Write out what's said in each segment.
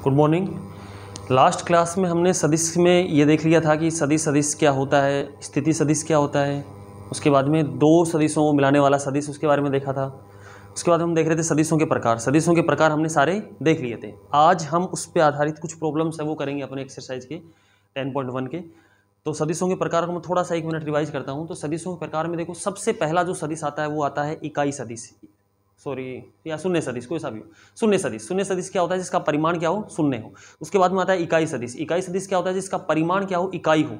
Good morning. Last class में हमने सदिश में ये देख लिया था कि सदिश क्या होता है, स्थिति सदिश क्या होता है। उसके बाद में दो सदिशों को मिलाने वाला सदिश, उसके बारे में देखा था। उसके बाद हम देख रहे थे सदिशों के प्रकार। सदिशों के प्रकार हमने सारे देख लिए थे। आज हम उस पर आधारित कुछ प्रॉब्लम्स है वो करेंगे अपने एक्सरसाइज के 10.1 के। तो सदिशों के प्रकार को मैं थोड़ा सा 1 मिनट रिवाइज करता हूँ। तो सदिशों के प्रकार में देखो, सबसे पहला जो सदिश आता है वो आता है इकाई सदिश, सॉरी या शून्य सदिश, कोई सा भी हो। शून्य सदिश, शून्य सदिश क्या होता है? जिसका परिमाण क्या हो, शून्य हो। उसके बाद में आता है इकाई सदिश। इकाई सदिश क्या होता है? जिसका परिमाण क्या हो, इकाई हो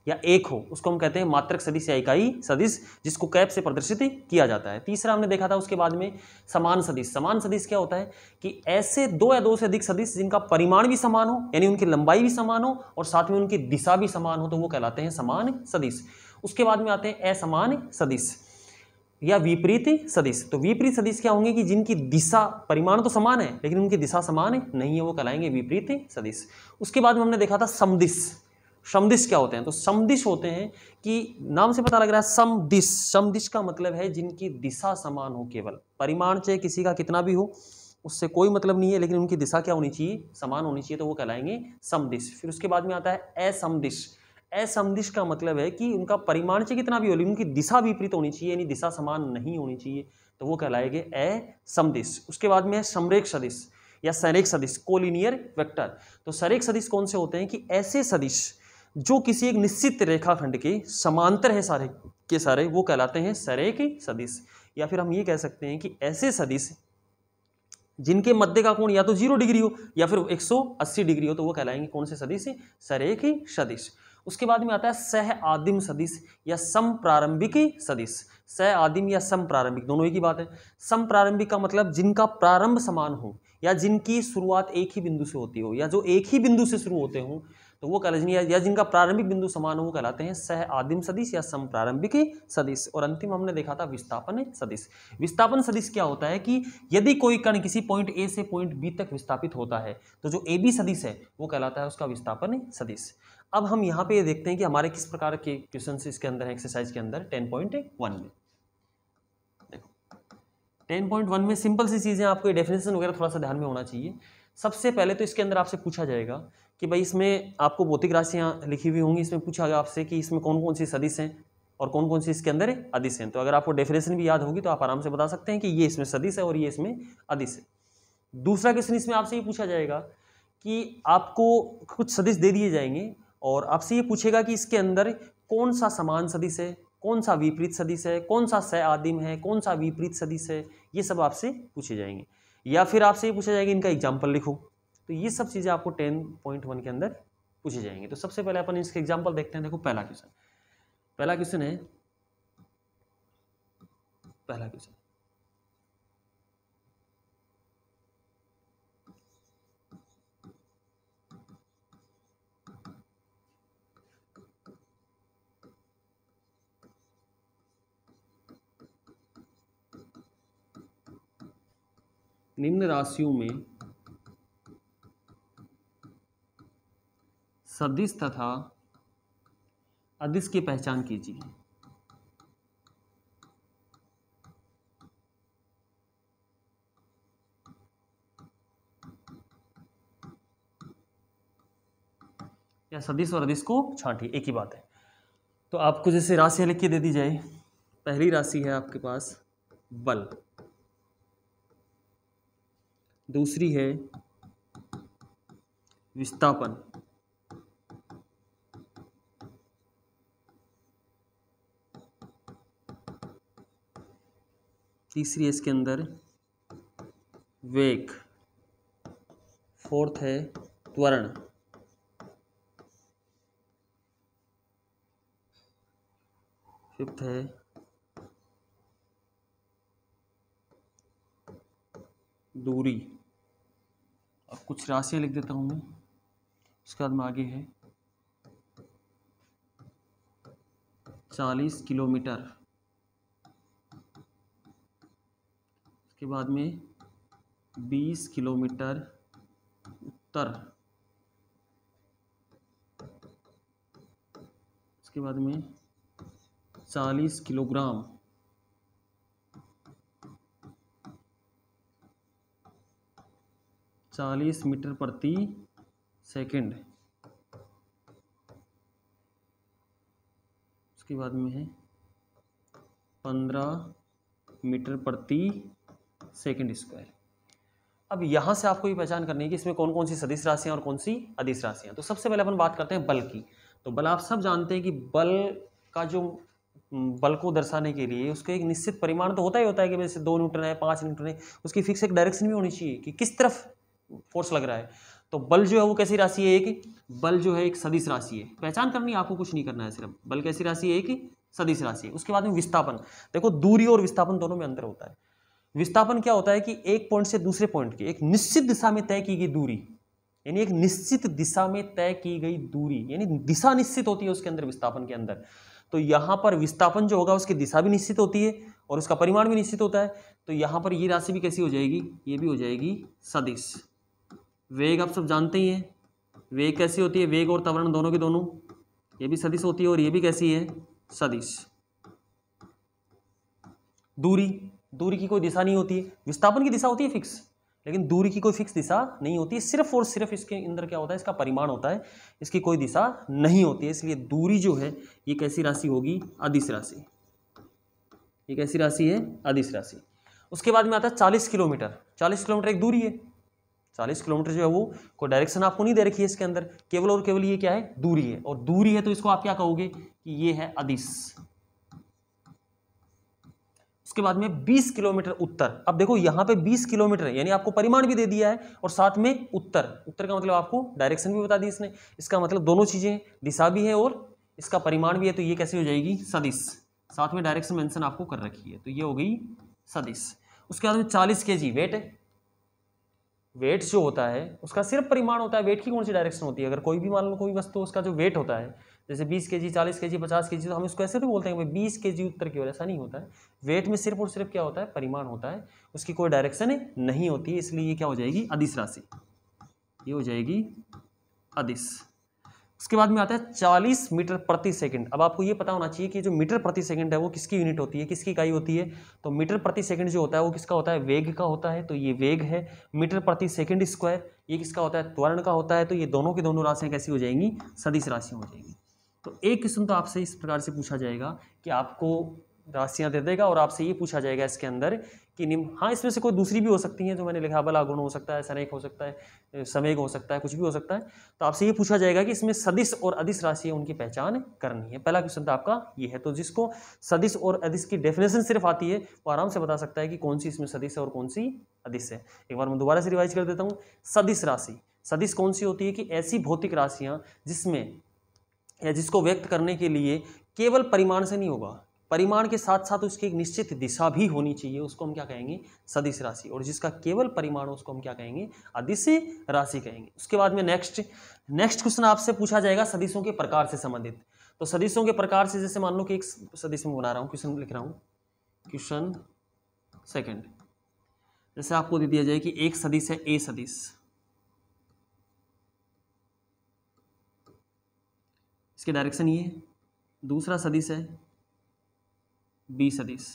या एक हो, उसको हम कहते हैं मात्रक सदिश या इकाई सदिश, जिसको कैप से प्रदर्शित किया जाता है। तीसरा हमने देखा था उसके बाद में समान सदिश। समान सदिश क्या होता है कि ऐसे दो या दो से अधिक सदिश जिनका परिमाण भी समान हो, यानी उनकी लंबाई भी समान हो और साथ में उनकी दिशा भी समान हो, तो वो कहलाते हैं समान सदिश। उसके बाद में आते हैं असमान सदिश या विपरीत सदिश। तो विपरीत सदिश क्या होंगे कि जिनकी दिशा, परिमाण तो समान है लेकिन उनकी दिशा समान नहीं है, वो कहलाएंगे विपरीत सदिश। उसके बाद में हमने देखा था समदिश। समदिश क्या होते हैं? तो समदिश होते हैं कि नाम से पता लग रहा है समदिश। समदिश का मतलब है जिनकी दिशा समान हो, केवल परिमाण चाहे किसी का कितना भी हो उससे कोई मतलब नहीं है, लेकिन उनकी दिशा क्या होनी चाहिए, समान होनी चाहिए, तो वो कहलाएंगे समदिश। फिर उसके बाद में आता है असमदिश। असमदिश का मतलब है कि उनका परिमाण चाहे कितना भी हो लेकिन उनकी दिशा विपरीत होनी चाहिए, यानी दिशा समान नहीं होनी चाहिए, तो वो कहलाएंगे असमदिश। उसके बाद में है समरेख सदिश या संरेख सदिश, कोलिनियर वेक्टर। तो संरेख सदिश कौन से होते हैं कि ऐसे सदिश जो किसी एक निश्चित रेखाखंड के समांतर है सारे के सारे, वो कहलाते हैं संरेख सदिश। या फिर हम ये कह सकते हैं कि ऐसे सदिश जिनके मध्य का कोण या तो 0 डिग्री हो या फिर 180 डिग्री हो, तो वो कहलाएंगे कौन से सदिश? संरेख सदिश। उसके बाद में आता है सह आदिम सदिश या समप्रारंभिक सदिश। सह आदिम या समप्रारंभिक दोनों एक ही बात है। समप्रारंभिक का मतलब जिनका प्रारंभ समान हो या जिनकी शुरुआत एक ही बिंदु से होती हो या जो एक ही बिंदु से शुरू होते हो, तो वो कहलाते हैं, या जिनका प्रारंभिक बिंदु समान हो, वो कहलाते हैं सह आदिम सदिश या समप्रारंभिक सदिश। और अंतिम हमने देखा था विस्थापन सदिश। विस्थापन सदिश क्या होता है कि यदि कोई कण किसी पॉइंट ए से पॉइंट बी तक विस्थापित होता है, तो जो ए बी सदिश है वो कहलाता है उसका विस्थापन सदिश। अब हम यहाँ पे देखते हैं कि हमारे किस प्रकार के क्वेश्चन इसके अंदर है, एक्सरसाइज के अंदर 10.1 में। देखो 10.1 में सिंपल सी चीजें, आपको डेफिनेशन वगैरह थोड़ा सा ध्यान में होना चाहिए। सबसे पहले तो इसके अंदर आपसे पूछा जाएगा कि भाई इसमें आपको भौतिक राशियां लिखी हुई होंगी, इसमें पूछा गया आपसे कि इसमें कौन कौन सी सदिश हैं और कौन कौन सी इसके अंदर अदिश हैं। तो अगर आपको डेफिनेशन भी याद होगी तो आप आराम से बता सकते हैं कि ये इसमें सदिश है और ये इसमें अदिश है। दूसरा क्वेश्चन इसमें आपसे ये पूछा जाएगा कि आपको कुछ सदिश दे दिए जाएंगे और आपसे ये पूछेगा कि इसके अंदर कौन सा समान सदिश है, कौन सा विपरीत सदिश है, कौन सा सह आदिम है, कौन सा विपरीत सदिश है, ये सब आपसे पूछे जाएंगे। या फिर आपसे ये पूछा जाएगा इनका एग्जाम्पल लिखो। तो ये सब चीज़ें आपको 10.1 के अंदर पूछे जाएंगे। तो सबसे पहले अपन इसके एग्जाम्पल देखते हैं। देखो पहला क्वेश्चन है, पहला क्वेश्चन निम्न राशियों में सदिश तथा अदिश की पहचान कीजिए। या सदिश और अदिश को छांटिए, एक ही बात है। तो आपको जैसे राशियां लिख के दे दी जाए, पहली राशि है आपके पास बल, दूसरी है विस्थापन, तीसरी है इसके अंदर वेग, फोर्थ है त्वरण, फिफ्थ है दूरी। अब कुछ राशियां लिख देता हूं मैं, उसके बाद में आगे है 40 किलोमीटर, उसके बाद में 20 किलोमीटर उत्तर, उसके बाद में 40 किलोग्राम, 40 मीटर प्रति सेकंड। उसके बाद में है 15 मीटर प्रति सेकंड स्क्वायर। अब यहाँ से आपको ये पहचान करनी है कि इसमें कौन कौन सी सदिश राशियाँ और कौन सी अदिश राशियाँ। तो सबसे पहले अपन बात करते हैं बल की। तो बल आप सब जानते हैं कि बल का जो बल को दर्शाने के लिए उसका एक निश्चित परिमाण तो होता ही होता है कि जैसे 2 न्यूटन है, 5 न्यूटन है, उसकी फिक्स एक डायरेक्शन भी होनी चाहिए कि किस तरफ फोर्स लग रहा है। तो बल जो है वो कैसी राशि है? एक बल जो है एक सदिश राशि है। पहचान करनी है आपको, कुछ नहीं करना है, सिर्फ बल कैसी राशि है? एक सदिश राशि है। उसके बाद में विस्थापन। देखो दूरी और विस्थापन दोनों में अंतर होता है। विस्थापन क्या होता है कि एक पॉइंट से दूसरे पॉइंट की एक निश्चित दिशा में तय की गई दूरी, यानी एक निश्चित दिशा में तय की गई दूरी, यानी दिशा निश्चित होती है उसके अंदर, विस्थापन के अंदर। तो यहां पर विस्थापन जो होगा उसकी दिशा भी निश्चित होती है और उसका परिमाण भी निश्चित होता है। तो यहां पर ये राशि भी कैसी हो जाएगी? ये भी हो जाएगी सदिश। वेग आप सब जानते ही हैं, वेग कैसी होती है? वेग और त्वरण दोनों की दोनों, ये भी सदिश होती है और ये भी कैसी है? सदिश। दूरी, दूरी की कोई दिशा नहीं होती है। विस्थापन की दिशा होती है फिक्स, लेकिन दूरी की कोई फिक्स दिशा नहीं होती है। सिर्फ और सिर्फ इसके अंदर क्या होता है? इसका परिमाण होता है, इसकी कोई दिशा नहीं होती है। इसलिए दूरी जो है ये कैसी राशि होगी? अदिश राशि। ये कैसी राशि है? अदिश राशि। उसके बाद में आता है 40 किलोमीटर। 40 किलोमीटर एक दूरी है। 40 किलोमीटर जो है वो कोई डायरेक्शन आपको नहीं दे रखी है इसके अंदर, केवल और केवल ये क्या है? दूरी है। और दूरी है तो इसको आप क्या कहोगे कि ये है अदिश। उसके बाद में 20 किलोमीटर उत्तर। अब देखो यहां पे 20 किलोमीटर है, यानी आपको परिमाण भी दे दिया है और साथ में उत्तर। उत्तर का मतलब आपको डायरेक्शन भी बता दी इसने। इसका मतलब दोनों चीजें, दिशा भी है और इसका परिमाण भी है। तो ये कैसे हो जाएगी? सदिश। साथ में डायरेक्शन मेंशन आपको कर रखी है, तो ये हो गई सदिश। उसके बाद में 40 kg वेट है। वेट जो होता है उसका सिर्फ परिमाण होता है, वेट की कौन सी डायरेक्शन होती है? अगर कोई भी मान लो कोई वस्तु, उसका जो वेट होता है जैसे 20 kg, 40 kg, 50 kg, तो हम इसको ऐसे तो बोलते हैं कि 20 kg उत्तर की ओर, ऐसा नहीं होता है। वेट में सिर्फ और सिर्फ क्या होता है? परिमाण होता है, उसकी कोई डायरेक्शन नहीं होती है। इसलिए ये क्या हो जाएगी? अदिश राशि। ये हो जाएगी अदिश। उसके बाद में आता है 40 मीटर प्रति सेकंड। अब आपको ये पता होना चाहिए कि जो मीटर प्रति सेकंड है वो किसकी यूनिट होती है, किसकी इकाई होती है? तो मीटर प्रति सेकंड जो होता है वो किसका होता है? वेग का होता है। तो ये वेग है। मीटर प्रति सेकंड स्क्वायर ये किसका होता है? त्वरण का होता है। तो ये दोनों की दोनों राशियां कैसी हो जाएंगी? सदिश राशियां हो जाएंगी। तो एक क्वेश्चन तो आपसे इस प्रकार से पूछा जाएगा कि आपको राशियां दे देगा और आपसे ये पूछा जाएगा इसके अंदर कि निम्न, हाँ इसमें से कोई दूसरी भी हो सकती है जो मैंने लिखा, बल आगुण हो सकता है, सरेख हो सकता है, समेग हो सकता है, कुछ भी हो सकता है। तो आपसे ये पूछा जाएगा कि इसमें सदिश और अदिश राशि है, उनकी पहचान करनी है। पहला क्वेश्चन तो आपका ये है। तो जिसको सदिश और अदिश की डेफिनेशन सिर्फ आती है वो आराम से बता सकता है कि कौन सी इसमें सदिश है और कौन सी अदिश है। एक बार मैं दोबारा से रिवाइज कर देता हूँ। सदिश राशि, सदिश कौन सी होती है? कि ऐसी भौतिक राशियाँ जिसमें या जिसको व्यक्त करने के लिए केवल परिमाण से नहीं होगा, परिमाण के साथ साथ उसकी एक निश्चित दिशा भी होनी चाहिए, उसको हम क्या कहेंगे? सदिश राशि। और जिसका केवल परिमाण उसको हम क्या कहेंगे? अदिश राशि कहेंगे। उसके बाद में नेक्स्ट क्वेश्चन आपसे पूछा जाएगा सदिशों के प्रकार से संबंधित। तो सदिशों के प्रकार से, जैसे मान लो कि एक सदिश में बना रहा हूँ, क्वेश्चन लिख रहा हूँ, क्वेश्चन सेकंड। जैसे आपको दे दिया जाए कि एक सदिश है ए सदिश, इसके डायरेक्शन ये है। दूसरा सदिश है बी सदिश,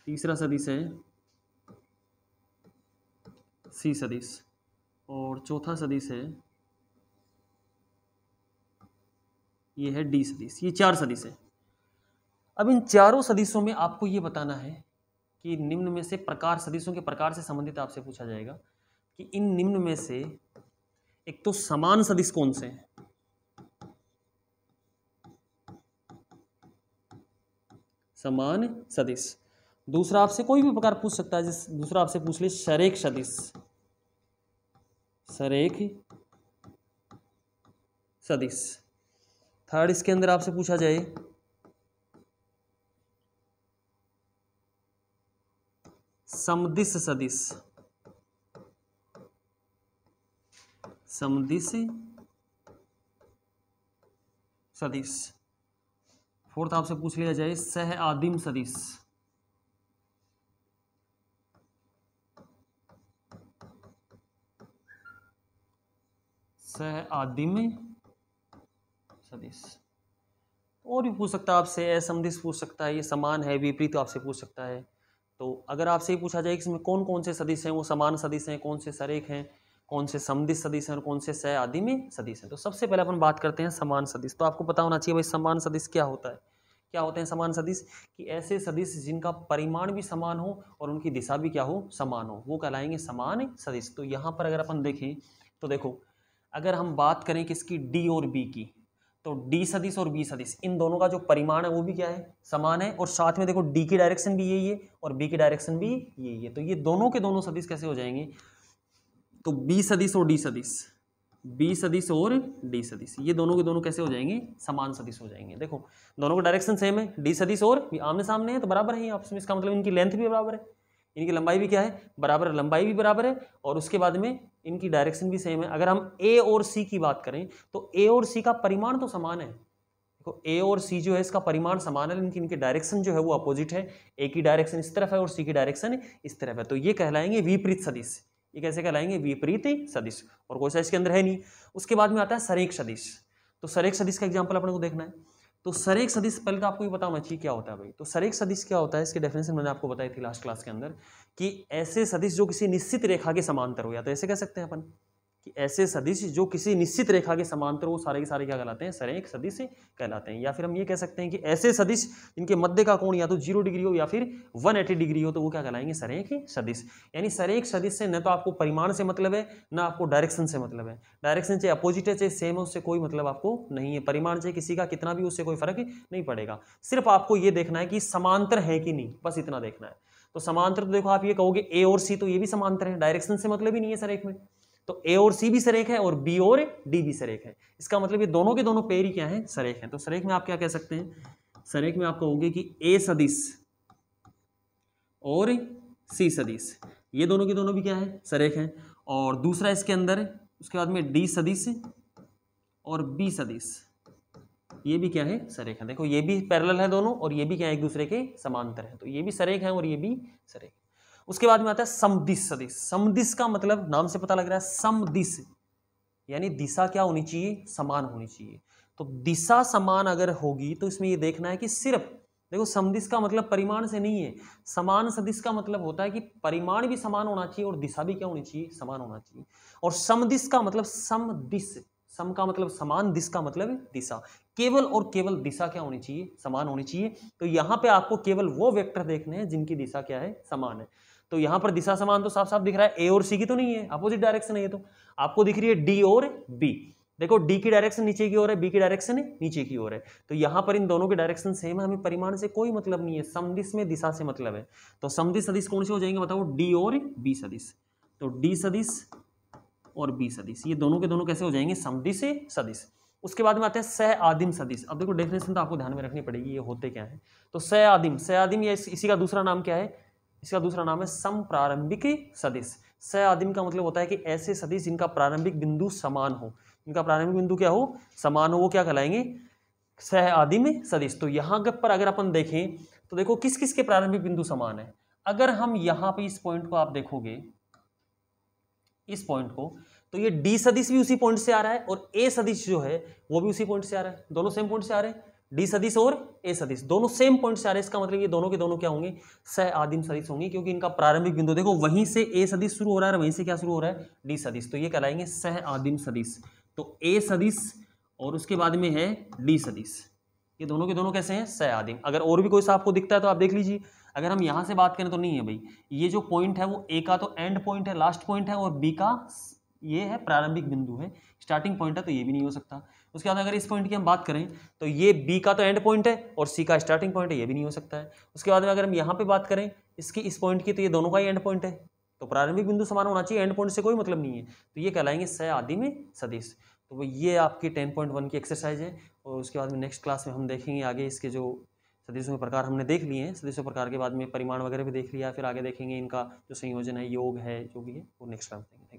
तीसरा सदिश है सी सदिश और चौथा सदिश है ये है डी सदिश। ये 4 सदिश है। अब इन चारों सदिशों में आपको ये बताना है कि निम्न में से प्रकार, सदिशों के प्रकार से संबंधित आपसे पूछा जाएगा कि इन निम्न में से एक तो समान सदिश कौन से हैं, समान सदिश। दूसरा आपसे कोई भी प्रकार पूछ सकता है, दूसरा आपसे पूछ ले सरेख सदिश, सरेख सदिश। थर्ड इसके अंदर आपसे पूछा जाए समदिश सदिश, समदिश सदिश। फोर्थ आपसे पूछ लिया जाए सह आदिम सदिश, सह आदिम सदिश। और भी पूछ सकता है आपसे, असमदिश पूछ सकता है, ये समान है विपरीत आपसे पूछ सकता है। तो अगर आपसे पूछा जाए कि इसमें कौन कौन से सदिश हैं, वो समान सदिश हैं, कौन से सरेख हैं, कौन से समदिश सदिश हैं और कौन से सह आदि में सदिश हैं, तो सबसे पहले अपन बात करते हैं समान सदिश। तो आपको पता होना चाहिए भाई समान सदिश क्या होता है। क्या होते हैं समान सदिश? कि ऐसे सदिश जिनका परिमाण भी समान हो और उनकी दिशा भी क्या हो, समान हो, वो कहलाएंगे समान सदिश। तो यहाँ पर अगर अपन देखें तो देखो, अगर हम बात करें किसकी, डी और बी की, तो डी सदिश और बी सदिश इन दोनों का जो परिमाण है वो भी क्या है, समान है। और साथ में देखो डी की डायरेक्शन भी यही है और बी की डायरेक्शन भी यही है। तो ये दोनों के दोनों सदिश कैसे हो जाएंगे, तो बी सदिश और डी सदिश, बी सदिश और डी सदिश, ये दोनों के दोनों कैसे हो जाएंगे, समान सदिश हो जाएंगे। देखो दोनों का डायरेक्शन सेम है, डी सदिश और आमने सामने है तो बराबर है आपस में, इसका मतलब इनकी लेंथ भी बराबर है, इनकी लंबाई भी क्या है, बराबर है, लंबाई भी बराबर है और उसके बाद में इनकी डायरेक्शन भी सेम है। अगर हम ए और सी की बात करें तो ए और सी का परिमाण तो समान है। देखो ए और सी जो है इसका परिमाण समान है, लेकिन इनकी डायरेक्शन जो है वो अपोजिट है। ए की डायरेक्शन इस तरफ है और सी की डायरेक्शन इस तरफ है, तो ये कहलाएंगे विपरीत सदिश। ये कैसे कहलाएंगे, विपरीत सदिश, और कोई सा इसके अंदर है नहीं। उसके बाद में आता है सरेख सदिश। तो सरेख सदिश का एग्जांपल अपने को देखना है। तो सरेख सदिश पहले तो आपको ये पता होना चाहिए क्या होता है भाई। तो सरेख सदिश क्या होता है, इसकी डेफिनेशन मैंने आपको बताई थी लास्ट क्लास के अंदर, कि ऐसे सदिश जो किसी निश्चित रेखा के समांतर हो, या तो ऐसे कह सकते हैं अपन कि ऐसे सदिश जो किसी निश्चित रेखा के समांतर वो सारे के सारे क्या कहलाते हैं, सरेख सदिश कहलाते हैं। या फिर हम ये कह सकते हैं कि ऐसे सदिश जिनके मध्य का कोण या तो 0 डिग्री हो या फिर 180 डिग्री हो, तो वो क्या कहलाएंगे, सरेख सदिश। यानी सरेख सदिश से न तो आपको परिमाण से मतलब है, न आपको डायरेक्शन से मतलब है। डायरेक्शन चाहे अपोजिट है चाहे सेम है, उससे कोई मतलब आपको नहीं है। परिमाण चाहे किसी का कितना भी, उससे कोई फर्क नहीं पड़ेगा। सिर्फ आपको ये देखना है कि समांतर है कि नहीं, बस इतना देखना है। तो समांतर तो देखो आप ये कहोगे ए और सी, तो ये भी समांतर है, डायरेक्शन से मतलब ही नहीं है सरेख में। तो ए और सी भी सरेख है और बी और डी भी सरेख है। इसका मतलब ये दोनों के दोनों पेड़ ही क्या है, सरेख हैं। तो सरेख में आप क्या कह सकते हैं, सरेख में आप कहोगे कि ए सदिश और सी सदिश, ये दोनों के दोनों भी क्या है, सरेख हैं। और दूसरा इसके अंदर उसके बाद में डी सदिश और बी सदिश, ये भी क्या है, सरेख है। देखो ये भी पैरेलल है दोनों और ये भी क्या है, एक दूसरे के समांतर है, तो ये भी सरेख है और ये भी सरेख। उसके बाद में आता है समदिश सदिश। समदिश का मतलब नाम से पता लग रहा है, समदिश यानी दिशा क्या होनी चाहिए, समान होनी चाहिए। तो दिशा समान अगर होगी तो इसमें ये देखना है कि सिर्फ देखो समदिश का मतलब परिमाण से नहीं है, समान सदिश का मतलब होता है कि परिमाण भी समान होना चाहिए और दिशा भी क्या होनी चाहिए, समान होना चाहिए। और समदिश का मतलब समदिश, सम का मतलब समान, दिश का मतलब दिशा, केवल और केवल दिशा क्या होनी चाहिए, समान होनी चाहिए। तो यहाँ पे आपको केवल वो वेक्टर देखने हैं जिनकी दिशा क्या है, समान है। तो यहाँ पर दिशा समान तो साफ साफ दिख रहा है, ए और सी की तो नहीं है, अपोजिट डायरेक्शन है ये, तो आपको दिख रही है डी और बी। देखो डी की डायरेक्शन नीचे की ओर है, बी की डायरेक्शन नीचे की ओर है, तो यहाँ पर इन दोनों की डायरेक्शन सेम है, हमें परिमाण से कोई मतलब नहीं है, समदिश में दिशा से मतलब है। तो समदिश सदिश कौन से हो जाएंगे बताओ, डी और बी सदिश। तो डी सदिश और बी सदिश ये दोनों के दोनों कैसे हो जाएंगे, समदिश सदिश। उसके बाद में आते हैं सह आदिम सदिश। अब देखो डेफिनेशन तो आपको ध्यान में रखनी पड़ेगी, ये होते क्या है। तो सह आदिम या इसी का दूसरा नाम क्या है, इसका दूसरा नाम है समप्रारंभिक सदिश। सह आदिम का मतलब होता है कि ऐसे सदिश जिनका प्रारंभिक बिंदु समान हो, इनका प्रारंभिक बिंदु क्या हो, समान हो, वो क्या कहलाएंगे, सह आदिम सदिश। तो यहाँ पर अगर अपन देखें तो देखो किस किस के प्रारंभिक बिंदु समान है। अगर हम यहाँ पे इस पॉइंट को आप देखोगे, इस पॉइंट को, तो ये डी सदिश भी उसी पॉइंट से आ रहा है और ए सदिश जो है वो भी उसी पॉइंट से आ रहा है, दोनों सेम पॉइंट से आ रहे हैं। डी सदिश और ए सदिश दोनों सेम पॉइंट से आ रहे हैं, इसका मतलब ये दोनों के दोनों क्या होंगे, सह आदिम सदिश होंगे, क्योंकि इनका प्रारंभिक बिंदु देखो वहीं से ए सदिश शुरू हो रहा है और वहीं से क्या शुरू हो रहा है, डी सदिश, तो ये कहलाएंगे सह आदिम सदिश। तो ए सदिश और उसके बाद में है डी सदिश, ये दोनों के दोनों कैसे हैं, सह आदिम। अगर और भी कोई सा आपको दिखता है तो आप देख लीजिए। अगर हम यहां से बात करें तो नहीं है भाई, ये जो पॉइंट है वो ए का तो एंड पॉइंट है, लास्ट पॉइंट है, और बी का ये है प्रारंभिक बिंदु है, स्टार्टिंग पॉइंट है, तो ये भी नहीं हो सकता। उसके बाद अगर इस पॉइंट की हम बात करें तो ये बी का तो एंड पॉइंट है और सी का स्टार्टिंग पॉइंट है, ये भी नहीं हो सकता है। उसके बाद में अगर हम यहाँ पे बात करें इसकी, इस पॉइंट की, तो ये दोनों का ही एंड पॉइंट है, तो प्रारंभिक बिंदु समान होना चाहिए, एंड पॉइंट से कोई मतलब नहीं है, तो ये कहलाएंगे सह आदिम सदिश। तो ये आपकी 10.1 की एक्सरसाइज है। और उसके बाद में नेक्स्ट क्लास में हम देखेंगे आगे इसके जो सदिशों के प्रकार हमने देख लिए हैं, सदिशों प्रकार के बाद में परिमाण वगैरह भी देख लिया, फिर आगे देखेंगे इनका जो संयोजन है, योग है, जो भी है, वो नेक्स्ट क्लास देखेंगे।